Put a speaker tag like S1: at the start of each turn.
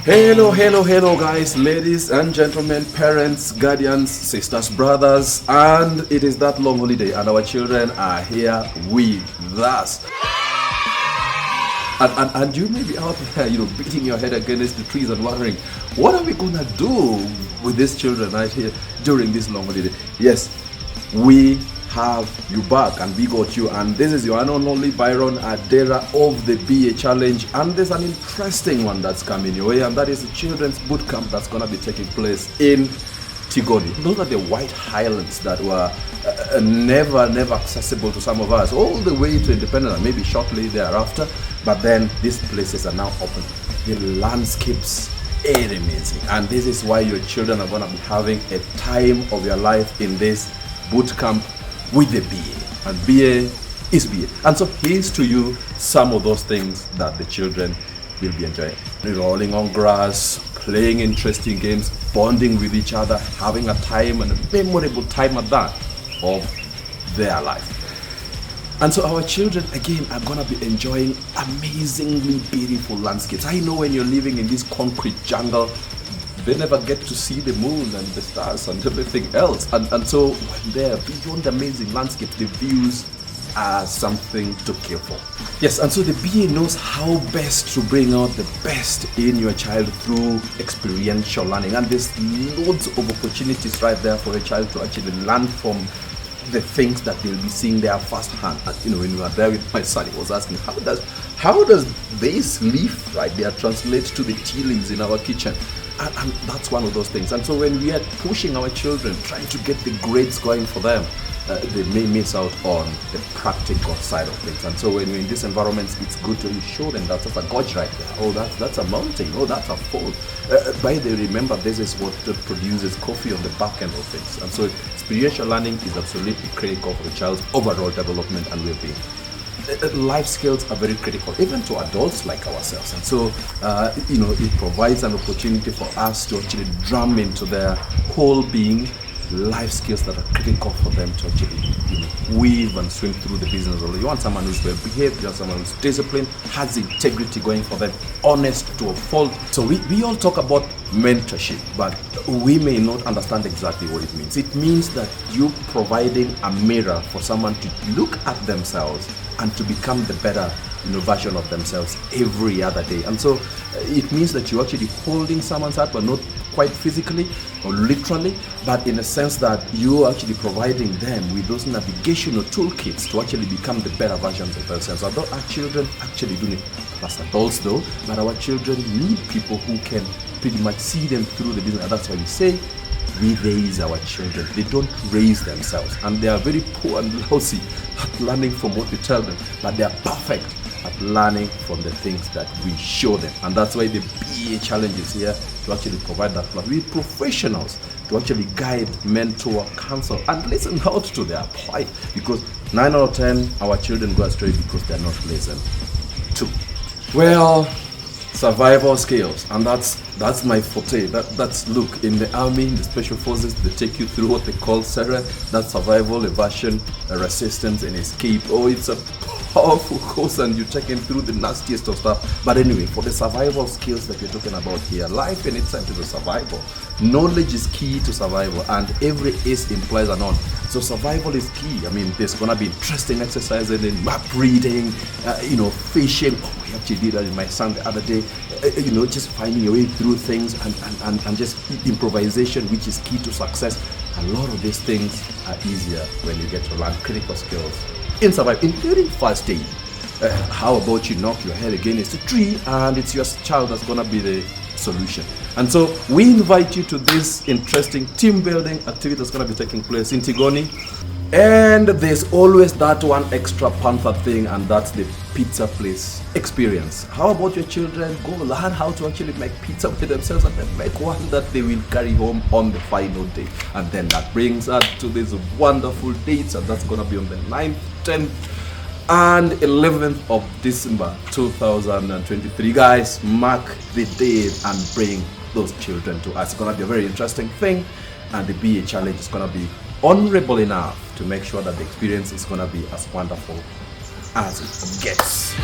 S1: Hello guys, ladies and gentlemen, parents, guardians, sisters, brothers, and it is that long holiday and our children are here with us. And you may be out there, beating your head against the trees and wondering, what are we gonna do with these children right here during this long holiday? Yes, we have you back and we got you, and this is your one and only Byron Adera of the BA Challenge, and there's an interesting one that's coming your way, and that is the children's boot camp that's going to be taking place in Tigoni. Those are the White Highlands that were never accessible to some of us, all the way to independence, maybe shortly thereafter, but then these places are now open. The landscapes are amazing, and this is why your children are going to be having a time of your life in this boot camp with the BA, and BA is BA. And so here's to you some of those things that the children will be enjoying: rolling on grass, playing interesting games, bonding with each other, having a time, and a memorable time at that, of their life. And so our children again are gonna be enjoying amazingly beautiful landscapes. I know when you're living in this concrete jungle, they never get to see the moon and the stars and everything else. And so when they're beyond amazing landscapes, the views are something to kill for. Yes, and so the BA knows how best to bring out the best in your child through experiential learning. And there's loads of opportunities right there for a child to actually learn from the things that they'll be seeing there firsthand. And when we were there with my son, he was asking, how does this leaf right there translate to the tea leaves in our kitchen? And that's one of those things. And so when we are pushing our children, trying to get the grades going for them, they may miss out on the practical side of things. And so when we're in these environments, it's good to show them that's a gorge right there. Oh, that's a mountain. Oh, that's a fall. By the way, remember, this is what produces coffee on the back end of things. And so experiential learning is absolutely critical for the child's overall development and well-being. Life skills are very critical, even to adults like ourselves. And so, it provides an opportunity for us to actually drum into their whole being life skills that are critical for them to actually weave and swim through the business. You want someone who's well behaved, you want someone who's disciplined, has integrity going for them, honest to a fault. So we all talk about mentorship, but we may not understand exactly what it means. It means that you providing a mirror for someone to look at themselves and to become the better version of themselves every other day. And so it means that you're actually holding someone's hand, but not quite physically or literally, but in a sense that you're actually providing them with those navigational toolkits to actually become the better versions of themselves. Although our children actually do it as adults though, but our children need people who can pretty much see them through the business. And that's why we say we raise our children. They don't raise themselves, and they are very poor and lousy at learning from what we tell them, but they are perfect at learning from the things that we show them. And that's why the BA Challenge is here to actually provide that with professionals to actually guide, mentor, counsel, and listen out to their plight, because 9 out of 10 our children go astray because they're not listened to. Well, survival skills, and that's my forte. That's look, in the army, in the special forces, they take you through what they call SERE. That's survival, evasion, resistance, and escape. Oh, it's a powerful course, and you're taken through the nastiest of stuff. But anyway, for the survival skills that we're talking about here, life in itself is a survival. Knowledge is key to survival, and every ace implies an on. So survival is key. I mean, there's gonna be interesting exercises in map reading, fishing. Oh, we actually did that with my son the other day. Just finding your way through things and just improvisation, which is key to success. A lot of these things are easier when you get to learn critical skills in survival, including first aid. How about you knock your head against a tree and it's your child that's gonna be the solution? And so we invite you to this interesting team building activity that's gonna be taking place in Tigoni. And there's always that one extra panther thing, and that's the pizza place experience. How about your children go learn how to actually make pizza with themselves, and then make one that they will carry home on the final day? And then that brings us to these wonderful dates, and that's gonna be on the 9th, 10th and 11th of December 2023. Guys, mark the day and bring those children to us. It's gonna be a very interesting thing, and the BA Challenge is gonna be honorable enough to make sure that the experience is gonna be as wonderful as it gets.